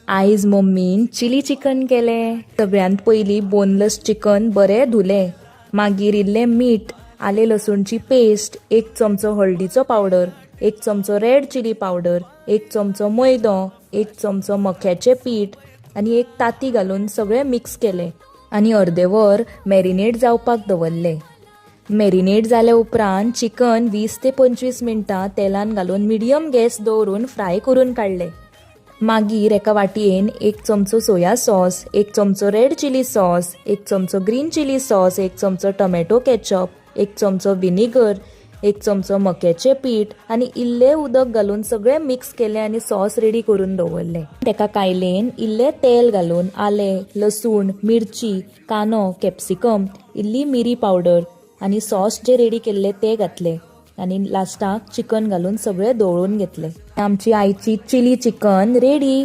आयज मम्मीन chilli chicken केलें. सगळ्यांत पयलीं बोनलेस चिकन बरें धुलें. मागीर इल्लें मीठ, आले लसूणची पेस्ट, 1 चमचो हळदीचो पावडर, 1 चमचो रेड चिली पावडर, 1 चमचो मैदो, 1 चमचो मक्याचें पीठ आनी 1 ताती घालून सगळें मिक्स केलें आनी अर्दे वर मॅरिनेट जावपाक दवरलें. मॅरिनेट जाल्या उपरांत चिकन 20 ते 25 मिनटां तेलान घालून मिडियम गॅस दवरून फ्राय करून काडलें. मागीर एका वाटयेन 1 चमचो सोया सॉस, 1 चमचो रेड चिली सॉस, 1 चमचो ग्रीन चिली सॉस, 1 चमचो टोमॅटो केचप, 1 चमचो विनेगर, 1 चमचो मक्याचें पीठ आनी इल्लें उदक घालून सगळें मिक्स केलें आनी सॉस रेडी करून दवरलें. तेका कायलेन इल्लें तेल घालून आलें, लसूण, मिरची, कांदो, कॅप्सिकम, इल्ली मिरी पावडर आनी सॉस जे रेडी केल्ले ते घातले आनी लास्टाक चिकन घालून सगळें दवळून घेतलें. आमची आयची चिली चिकन रेडी.